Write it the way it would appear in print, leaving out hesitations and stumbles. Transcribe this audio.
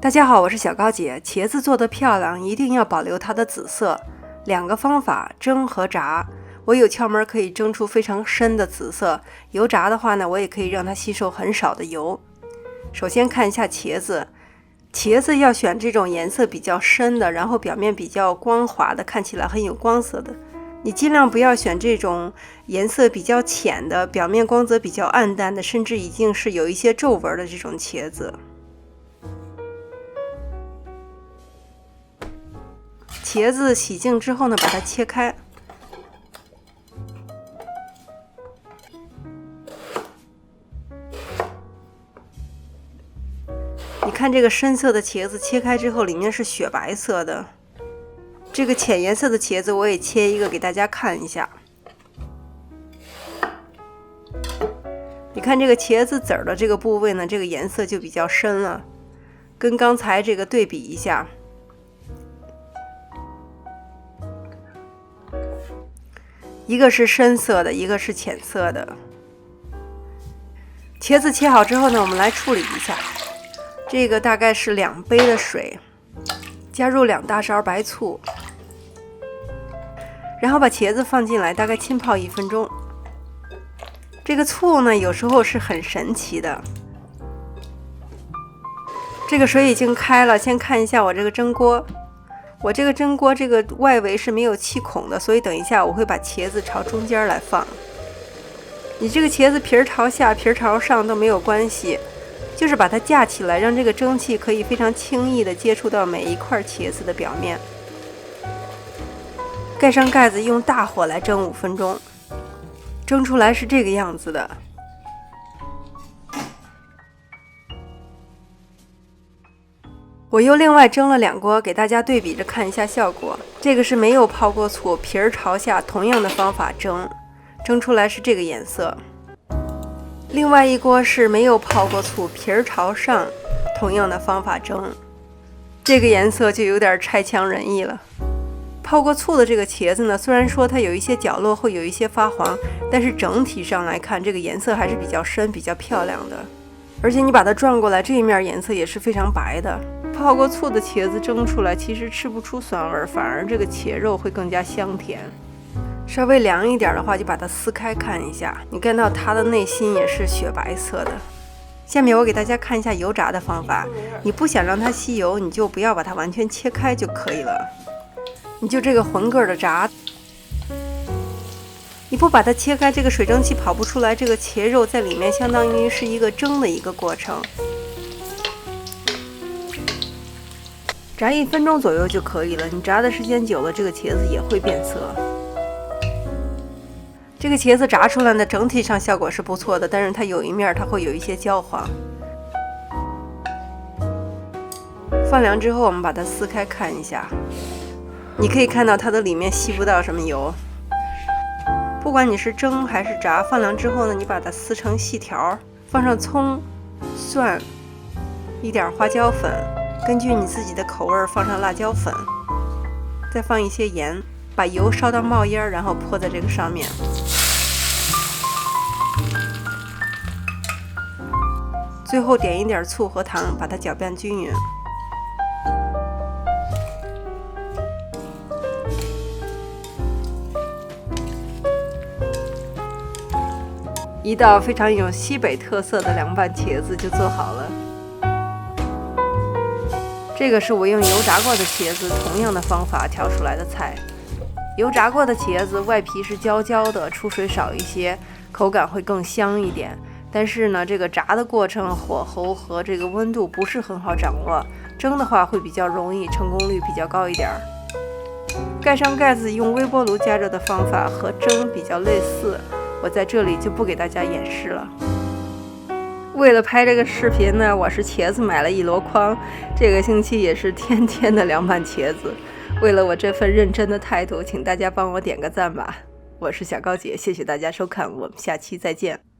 大家好，我是小高姐。茄子做得漂亮，一定要保留它的紫色。两个方法，蒸和炸。我有窍门可以蒸出非常深的紫色，油炸的话呢，我也可以让它吸收很少的油。首先看一下茄子，茄子要选这种颜色比较深的，然后表面比较光滑的，看起来很有光泽的。你尽量不要选这种颜色比较浅的，表面光泽比较暗淡的，甚至已经是有一些皱纹的这种茄子。茄子洗净之后呢，把它切开。你看这个深色的茄子切开之后，里面是雪白色的。这个浅颜色的茄子我也切一个给大家看一下。你看这个茄子籽儿的这个部位呢，这个颜色就比较深了，跟刚才这个对比一下。一个是深色的，一个是浅色的。茄子切好之后呢，我们来处理一下。这个大概是2杯的水，加入2大勺白醋，然后把茄子放进来，大概浸泡1分钟。这个醋呢，有时候是很神奇的。这个水已经开了，先看一下我这个蒸锅。我这个蒸锅这个外围是没有气孔的，所以等一下我会把茄子朝中间来放。你这个茄子皮儿朝下皮儿朝上都没有关系，就是把它架起来，让这个蒸汽可以非常轻易的接触到每一块茄子的表面。盖上盖子，用大火来蒸5分钟，蒸出来是这个样子的。我又另外蒸了2锅，给大家对比着看一下效果。这个是没有泡过醋，皮儿朝下，同样的方法蒸，蒸出来是这个颜色。另外一锅是没有泡过醋，皮儿朝上，同样的方法蒸，这个颜色就有点差强人意了。泡过醋的这个茄子呢，虽然说它有一些角落会有一些发黄，但是整体上来看，这个颜色还是比较深、比较漂亮的。而且你把它转过来，这一面颜色也是非常白的。泡过醋的茄子蒸出来，其实吃不出酸味，反而这个茄肉会更加香甜。稍微凉一点的话，就把它撕开看一下，你看到它的内心也是雪白色的。下面我给大家看一下油炸的方法。你不想让它吸油，你就不要把它完全切开就可以了，你就这个混个的炸。你不把它切开，这个水蒸气跑不出来，这个茄肉在里面相当于是一个蒸的一个过程。炸1分钟左右就可以了，你炸的时间久了，这个茄子也会变色。这个茄子炸出来呢，整体上效果是不错的，但是它有一面它会有一些焦黄。放凉之后，我们把它撕开看一下，你可以看到它的里面吸不到什么油。不管你是蒸还是炸，放凉之后呢，你把它撕成细条，放上葱、蒜，一点花椒粉，根据你自己的口味放上辣椒粉，再放一些盐，把油烧到冒烟，然后泼在这个上面。最后点一点醋和糖，把它搅拌均匀。一道非常有西北特色的凉拌茄子就做好了。这个是我用油炸过的茄子，同样的方法调出来的菜。油炸过的茄子外皮是焦焦的，出水少一些，口感会更香一点。但是呢，这个炸的过程火候和这个温度不是很好掌握，蒸的话会比较容易，成功率比较高一点。盖上盖子，用微波炉加热的方法和蒸比较类似，我在这里就不给大家演示了。为了拍这个视频呢，我是茄子买了1箩筐，这个星期也是天天的凉拌茄子。为了我这份认真的态度，请大家帮我点个赞吧。我是小高姐，谢谢大家收看，我们下期再见。